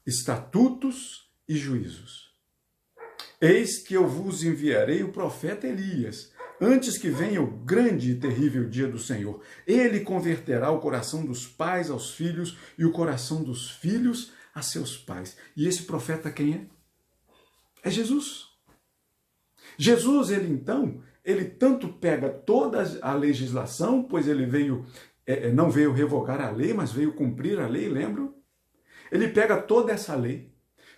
estatutos e juízos. Eis que eu vos enviarei o profeta Elias, antes que venha o grande e terrível dia do Senhor. Ele converterá o coração dos pais aos filhos e o coração dos filhos a seus pais. E esse profeta quem é? É Jesus. Jesus, ele tanto pega toda a legislação, pois ele não veio revogar a lei, mas veio cumprir a lei, lembram? Ele pega toda essa lei,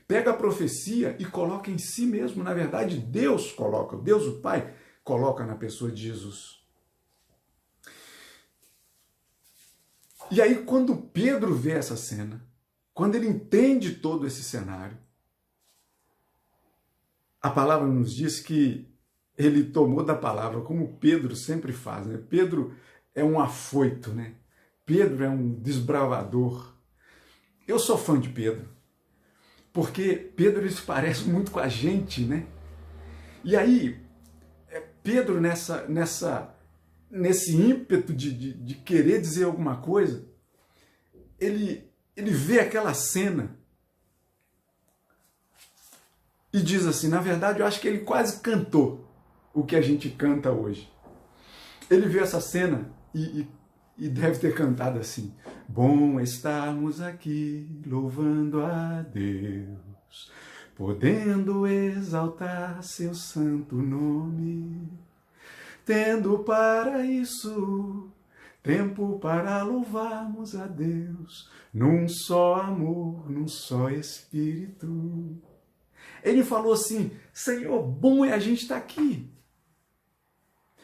pega a profecia e coloca em si mesmo. Na verdade, Deus coloca, Deus o Pai coloca na pessoa de Jesus. E aí, quando Pedro vê essa cena, quando ele entende todo esse cenário, a palavra nos diz que ele tomou da palavra, como Pedro sempre faz, né? Pedro é um afoito, né? Pedro é um desbravador. Eu sou fã de Pedro, porque Pedro ele se parece muito com a gente, né? E aí, Pedro nesse ímpeto de querer dizer alguma coisa, ele vê aquela cena e diz assim, na verdade eu acho que ele quase cantou o que a gente canta hoje. Ele viu essa cena e deve ter cantado assim: bom estarmos aqui louvando a Deus, podendo exaltar seu santo nome, tendo para isso tempo para louvarmos a Deus, num só amor, num só Espírito. Ele falou assim: Senhor, bom é a gente estar aqui.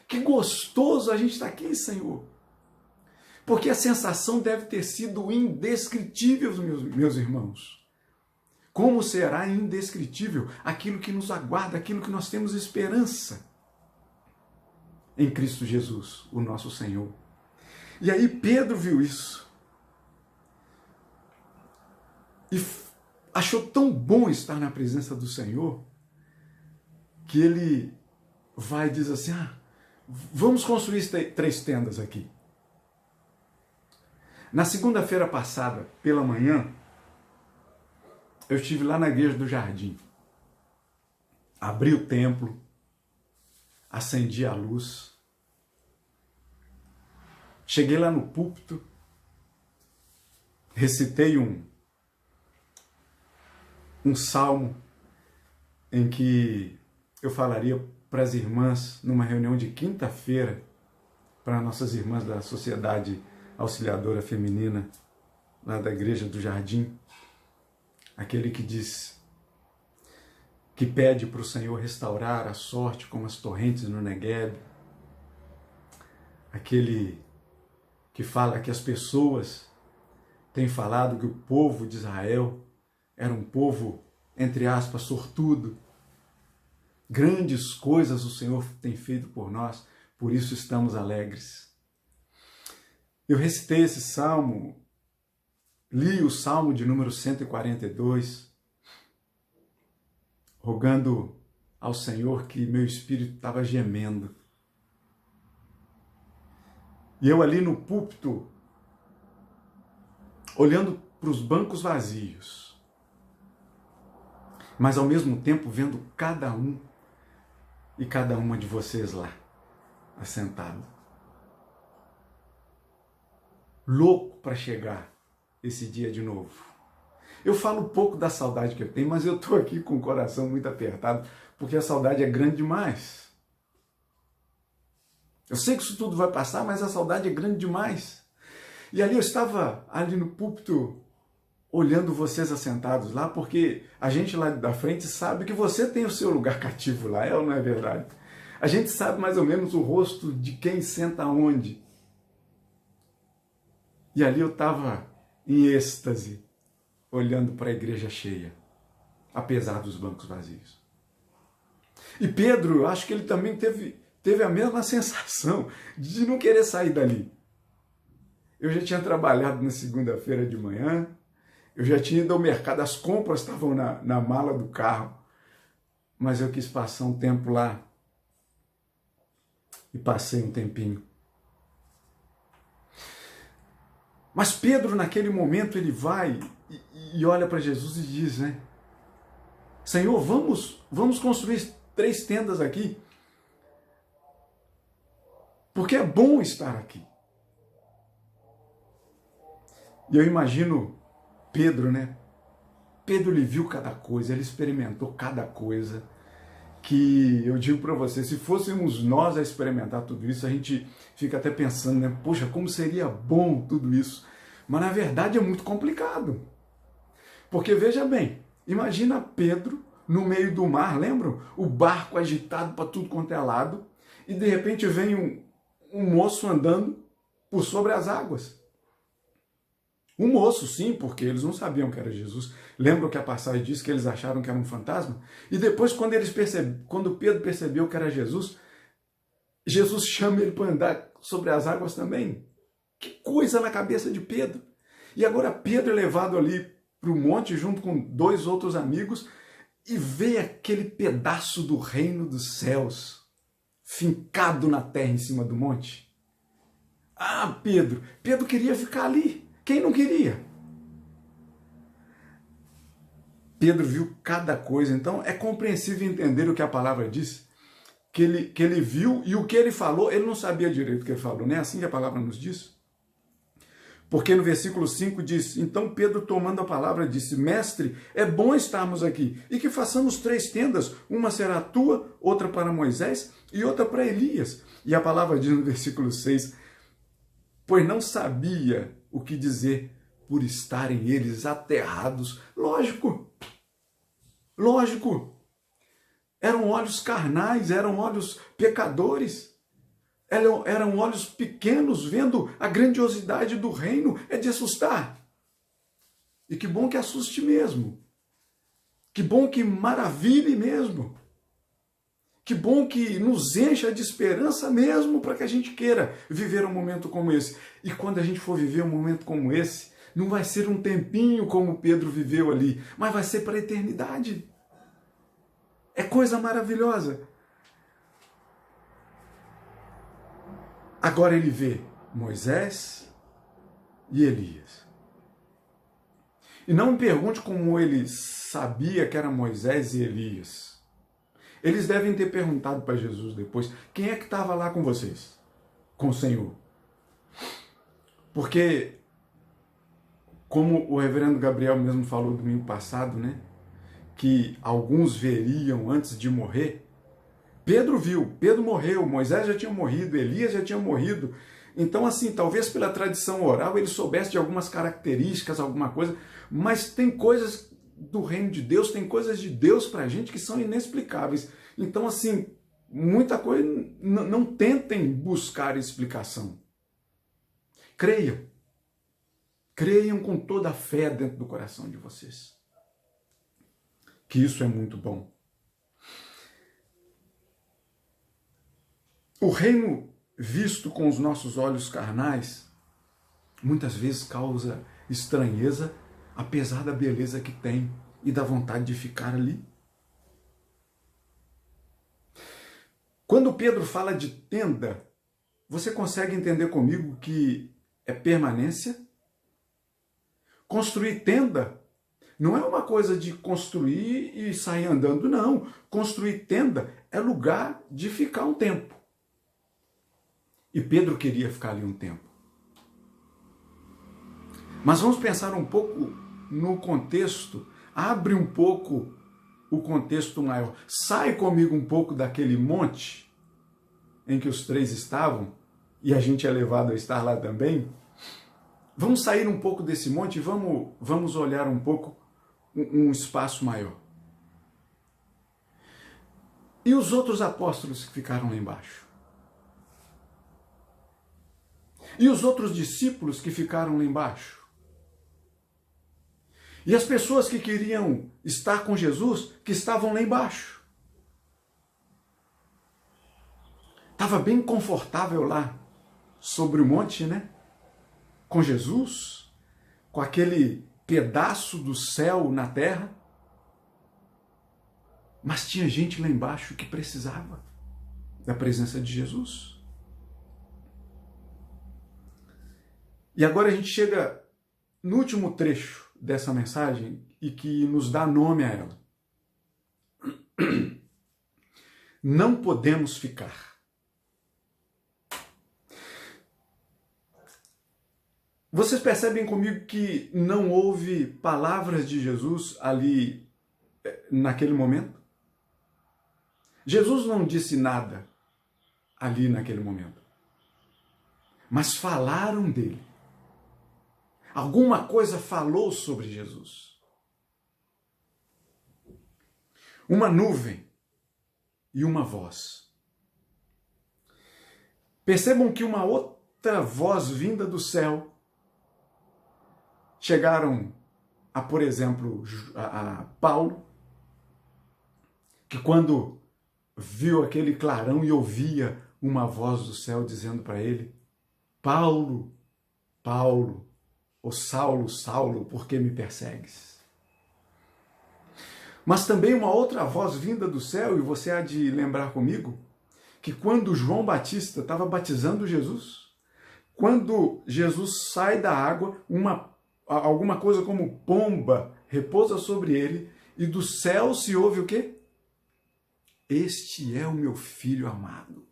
Que gostoso a gente estar aqui, Senhor. Porque a sensação deve ter sido indescritível, meus irmãos. Como será indescritível aquilo que nos aguarda, aquilo que nós temos esperança em Cristo Jesus, o nosso Senhor. E aí Pedro viu isso e achou tão bom estar na presença do Senhor que ele vai e diz assim: vamos construir 3 tendas aqui. Na segunda-feira passada, pela manhã, eu estive lá na igreja do Jardim. Abri o templo, acendi a luz, cheguei lá no púlpito, recitei um salmo em que eu falaria para as irmãs numa reunião de quinta-feira, para nossas irmãs da Sociedade Auxiliadora Feminina, lá da Igreja do Jardim, aquele que diz, que pede para o Senhor restaurar a sorte como as torrentes no Negueb, aquele que fala que as pessoas têm falado que o povo de Israel era um povo, entre aspas, sortudo. Grandes coisas o Senhor tem feito por nós, por isso estamos alegres. Eu recitei esse salmo, li o salmo de número 142, rogando ao Senhor que meu espírito estava gemendo. E eu ali no púlpito, olhando para os bancos vazios, mas ao mesmo tempo vendo cada um e cada uma de vocês lá, assentado. Louco para chegar esse dia de novo. Eu falo pouco da saudade que eu tenho, mas eu estou aqui com o coração muito apertado, porque a saudade é grande demais. Eu sei que isso tudo vai passar, mas a saudade é grande demais. E ali eu estava ali no púlpito, olhando vocês assentados lá, porque a gente lá da frente sabe que você tem o seu lugar cativo lá, é ou não é verdade? A gente sabe mais ou menos o rosto de quem senta onde. E ali eu estava em êxtase, olhando para a igreja cheia, apesar dos bancos vazios. E Pedro, eu acho que ele também teve a mesma sensação de não querer sair dali. Eu já tinha trabalhado na segunda-feira de manhã, eu já tinha ido ao mercado, as compras estavam na mala do carro, mas eu quis passar um tempo lá e passei um tempinho. Mas Pedro, naquele momento, ele vai e olha para Jesus e diz, né? Senhor, vamos construir 3 tendas aqui, porque é bom estar aqui. E eu imagino Pedro, né? Pedro, ele viu cada coisa, ele experimentou cada coisa, que eu digo para você, se fôssemos nós a experimentar tudo isso, a gente fica até pensando, né? Poxa, como seria bom tudo isso. Mas na verdade é muito complicado. Porque veja bem, imagina Pedro no meio do mar, lembram? O barco agitado para tudo quanto é lado, e de repente vem um moço andando por sobre as águas. Um moço, sim, porque eles não sabiam que era Jesus. Lembram que a passagem diz que eles acharam que era um fantasma? E depois, quando Pedro percebeu que era Jesus, Jesus chama ele para andar sobre as águas também. Que coisa na cabeça de Pedro! E agora Pedro é levado ali para o monte junto com 2 outros amigos e vê aquele pedaço do reino dos céus fincado na terra em cima do monte. Ah, Pedro queria ficar ali. Quem não queria? Pedro viu cada coisa, então é compreensível entender o que a palavra diz, que ele viu e o que ele falou, ele não sabia direito o que ele falou, não é assim que a palavra nos diz? Porque no versículo 5 diz, então Pedro tomando a palavra disse, mestre, é bom estarmos aqui e que façamos 3 tendas, uma será tua, outra para Moisés e outra para Elias. E a palavra diz no versículo 6, pois não sabia o que dizer por estarem eles aterrados. Lógico. Eram olhos carnais, eram olhos pecadores. Eram olhos pequenos vendo a grandiosidade do reino. É de assustar. E que bom que assuste mesmo. Que bom que maravilhe mesmo. Que bom que nos encha de esperança mesmo para que a gente queira viver um momento como esse. E quando a gente for viver um momento como esse, não vai ser um tempinho como Pedro viveu ali, mas vai ser para a eternidade. É coisa maravilhosa. Agora ele vê Moisés e Elias. E não me pergunte como ele sabia que era Moisés e Elias. Eles devem ter perguntado para Jesus depois, quem é que estava lá com vocês? Com o Senhor. Porque, como o reverendo Gabriel mesmo falou domingo passado, né? Que alguns veriam antes de morrer. Pedro viu, Pedro morreu, Moisés já tinha morrido, Elias já tinha morrido. Então, assim, talvez pela tradição oral ele soubesse de algumas características, alguma coisa, mas tem coisas do reino de Deus, tem coisas de Deus pra gente que são inexplicáveis. Então, assim, muita coisa, não tentem buscar explicação. Creiam. Creiam com toda a fé dentro do coração de vocês. Que isso é muito bom. O reino visto com os nossos olhos carnais muitas vezes causa estranheza, apesar da beleza que tem e da vontade de ficar ali. Quando Pedro fala de tenda, você consegue entender comigo que é permanência? Construir tenda não é uma coisa de construir e sair andando, não. Construir tenda é lugar de ficar um tempo. E Pedro queria ficar ali um tempo. Mas vamos pensar um pouco no contexto, abre um pouco o contexto maior. Sai comigo um pouco daquele monte em que os três estavam, e a gente é levado a estar lá também. Vamos sair um pouco desse monte e vamos olhar um pouco um espaço maior. E os outros apóstolos que ficaram lá embaixo? E os outros discípulos que ficaram lá embaixo? E as pessoas que queriam estar com Jesus, que estavam lá embaixo? Estava bem confortável lá, sobre o monte, né? Com Jesus, com aquele pedaço do céu na terra. Mas tinha gente lá embaixo que precisava da presença de Jesus. E agora a gente chega no último trecho dessa mensagem e que nos dá nome a ela. Não podemos ficar. Vocês percebem comigo que não houve palavras de Jesus ali naquele momento? Jesus não disse nada ali naquele momento. Mas falaram dele. Alguma coisa falou sobre Jesus. Uma nuvem e uma voz. Percebam que uma outra voz vinda do céu chegaram a, por exemplo, a Paulo, que quando viu aquele clarão e ouvia uma voz do céu dizendo para ele: Paulo, Paulo, ou Saulo, Saulo, por que me persegues? Mas também uma outra voz vinda do céu, e você há de lembrar comigo, que quando João Batista estava batizando Jesus, quando Jesus sai da água, alguma coisa como pomba repousa sobre ele, e do céu se ouve o quê? Este é o meu filho amado.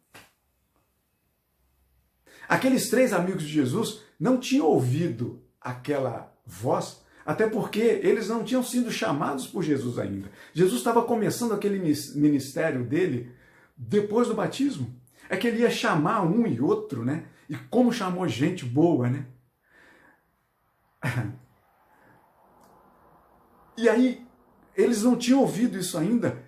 Aqueles três amigos de Jesus não tinham ouvido aquela voz, até porque eles não tinham sido chamados por Jesus ainda. Jesus estava começando aquele ministério dele depois do batismo. É que ele ia chamar um e outro, né? E como chamou gente boa, né? E aí, eles não tinham ouvido isso ainda,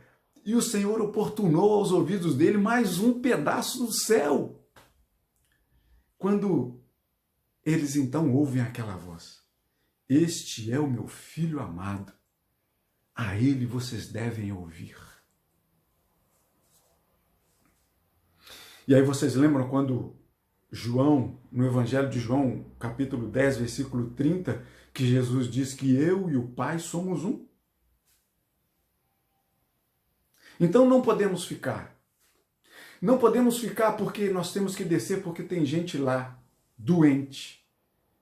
e o Senhor oportunou aos ouvidos dele mais um pedaço do céu. Quando eles então ouvem aquela voz: Este é o meu filho amado, a ele vocês devem ouvir. E aí vocês lembram quando João, no Evangelho de João, capítulo 10, versículo 30, que Jesus diz que eu e o Pai somos um? Então não podemos ficar. Não podemos ficar porque nós temos que descer, porque tem gente lá, doente,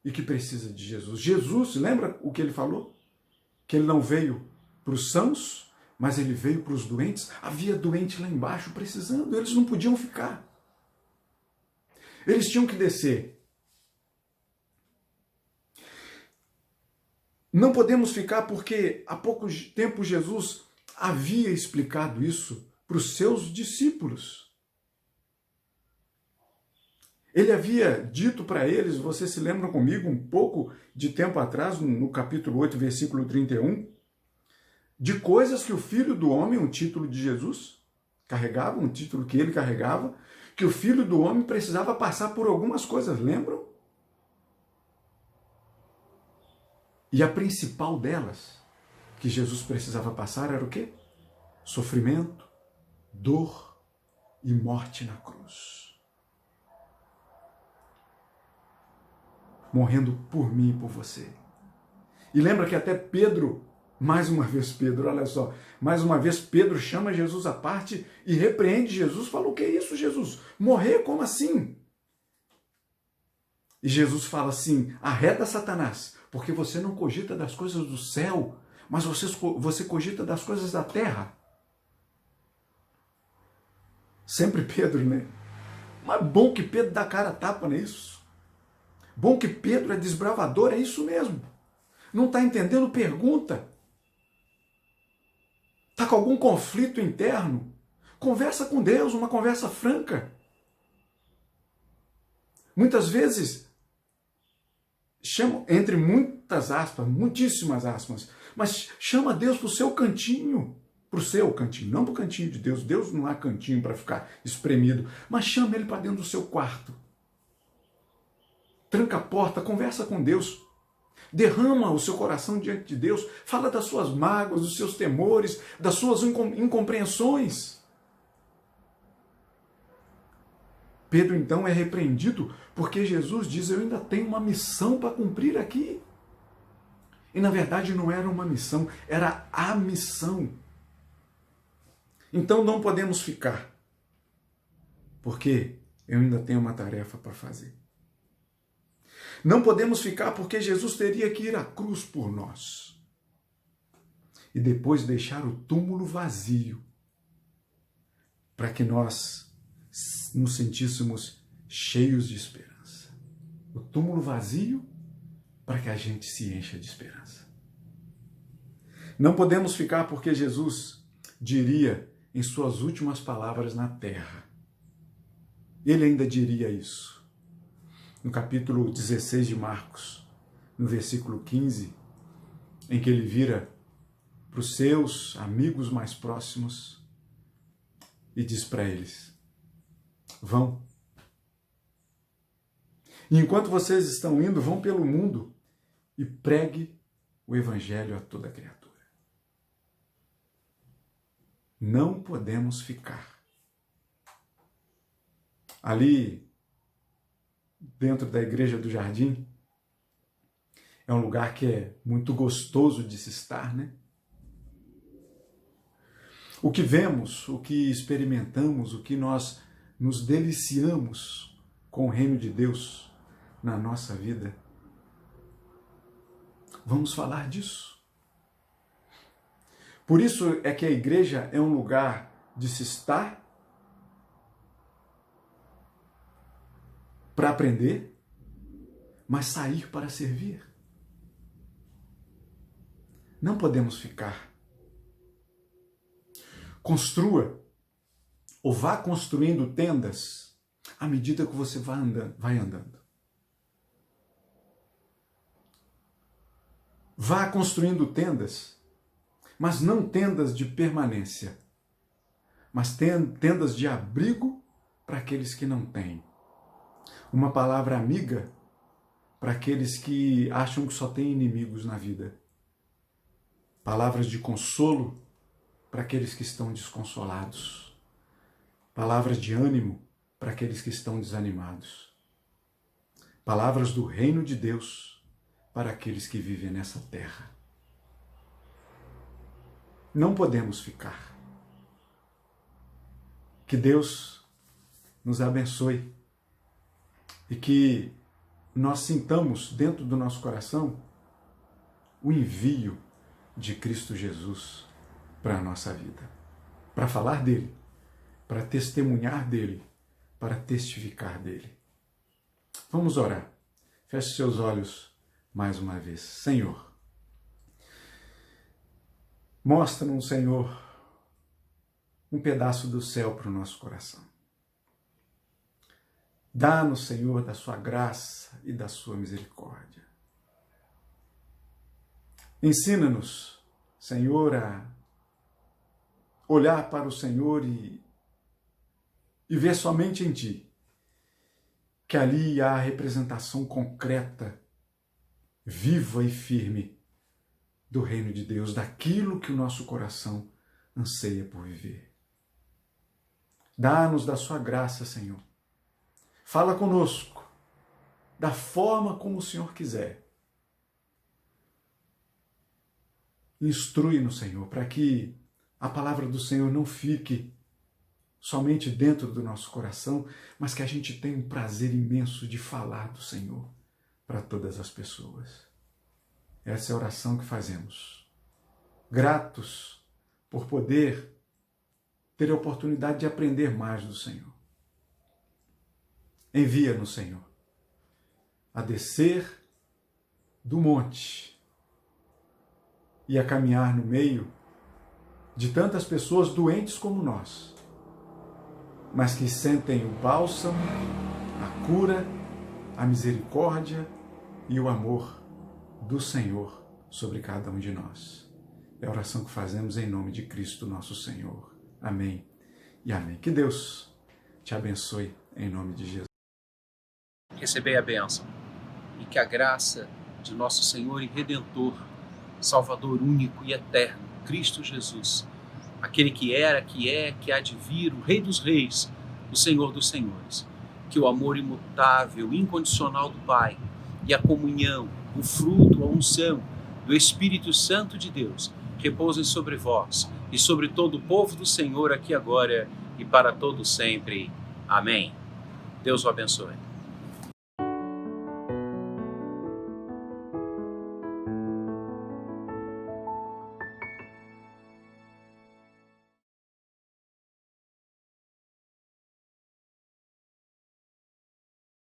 e que precisa de Jesus. Jesus, lembra o que ele falou? Que ele não veio para os sãos, mas ele veio para os doentes. Havia doente lá embaixo precisando, eles não podiam ficar. Eles tinham que descer. Não podemos ficar porque há pouco tempo Jesus havia explicado isso para os seus discípulos. Ele havia dito para eles, vocês se lembram comigo, um pouco de tempo atrás, no capítulo 8, versículo 31, de coisas que o Filho do Homem, um título de Jesus, carregava, um título que ele carregava, que o Filho do Homem precisava passar por algumas coisas, lembram? E a principal delas, que Jesus precisava passar, era o quê? Sofrimento, dor e morte na cruz. Morrendo por mim e por você. E lembra que até Pedro, mais uma vez Pedro, olha só, mais uma vez Pedro chama Jesus à parte e repreende Jesus, fala: o que é isso, Jesus? Morrer, como assim? E Jesus fala assim: arreda Satanás, porque você não cogita das coisas do céu, mas você cogita das coisas da terra. Sempre Pedro, né? Mas bom que Pedro dá cara a tapa, não é isso? Bom que Pedro é desbravador, é isso mesmo. Não está entendendo? Pergunta. Está com algum conflito interno? Conversa com Deus, uma conversa franca. Muitas vezes, chama, entre muitas aspas, muitíssimas aspas, mas chama Deus para o seu cantinho. Para o seu cantinho, não para o cantinho de Deus. Deus não há cantinho para ficar espremido, mas chama Ele para dentro do seu quarto. Tranca a porta, conversa com Deus. Derrama o seu coração diante de Deus. Fala das suas mágoas, dos seus temores, das suas incompreensões. Pedro então é repreendido porque Jesus diz: eu ainda tenho uma missão para cumprir aqui. E na verdade não era uma missão, era a missão. Então não podemos ficar, porque eu ainda tenho uma tarefa para fazer. Não podemos ficar porque Jesus teria que ir à cruz por nós e depois deixar o túmulo vazio para que nós nos sentíssemos cheios de esperança. O túmulo vazio para que a gente se encha de esperança. Não podemos ficar porque Jesus diria em suas últimas palavras na terra. Ele ainda diria isso. No capítulo 16 de Marcos, no versículo 15, em que ele vira para os seus amigos mais próximos e diz para eles: vão. E enquanto vocês estão indo, vão pelo mundo e pregue o evangelho a toda criatura. Não podemos ficar. Ali, dentro da igreja do Jardim, é um lugar que é muito gostoso de se estar, né? O que vemos, o que experimentamos, o que nós nos deliciamos com o reino de Deus na nossa vida. Vamos falar disso. Por isso é que a igreja é um lugar de se estar para aprender, mas sair para servir. Não podemos ficar. Construa ou vá construindo tendas à medida que você vai andando. Vá construindo tendas, mas não tendas de permanência, mas tendas de abrigo para aqueles que não têm. Uma palavra amiga para aqueles que acham que só têm inimigos na vida. Palavras de consolo para aqueles que estão desconsolados. Palavras de ânimo para aqueles que estão desanimados. Palavras do reino de Deus para aqueles que vivem nessa terra. Não podemos ficar. Que Deus nos abençoe e que nós sintamos dentro do nosso coração o envio de Cristo Jesus para a nossa vida, para falar dele, para testemunhar dele, para testificar dele. Vamos orar. Feche seus olhos mais uma vez. Senhor, mostra-nos, Senhor, um pedaço do céu para o nosso coração. Dá-nos, Senhor, da sua graça e da sua misericórdia. Ensina-nos, Senhor, a olhar para o Senhor e ver somente em Ti, que ali há a representação concreta, viva e firme do reino de Deus, daquilo que o nosso coração anseia por viver. Dá-nos da sua graça, Senhor. Fala conosco da forma como o Senhor quiser. Instrui-nos, Senhor, para que a palavra do Senhor não fique somente dentro do nosso coração, mas que a gente tenha um prazer imenso de falar do Senhor para todas as pessoas. Essa é a oração que fazemos. Gratos por poder ter a oportunidade de aprender mais do Senhor. Envia-nos, Senhor, a descer do monte e a caminhar no meio de tantas pessoas doentes como nós, mas que sentem o bálsamo, a cura, a misericórdia e o amor do Senhor sobre cada um de nós. É a oração que fazemos em nome de Cristo nosso Senhor. Amém e amém. Que Deus te abençoe em nome de Jesus. Recebei a bênção e que a graça de nosso Senhor e Redentor, Salvador único e eterno, Cristo Jesus, aquele que era, que é, que há de vir, o Rei dos Reis, o Senhor dos Senhores, que o amor imutável, incondicional do Pai e a comunhão, o fruto, a unção do Espírito Santo de Deus repousem sobre vós e sobre todo o povo do Senhor aqui agora e para todo sempre. Amém. Deus o abençoe.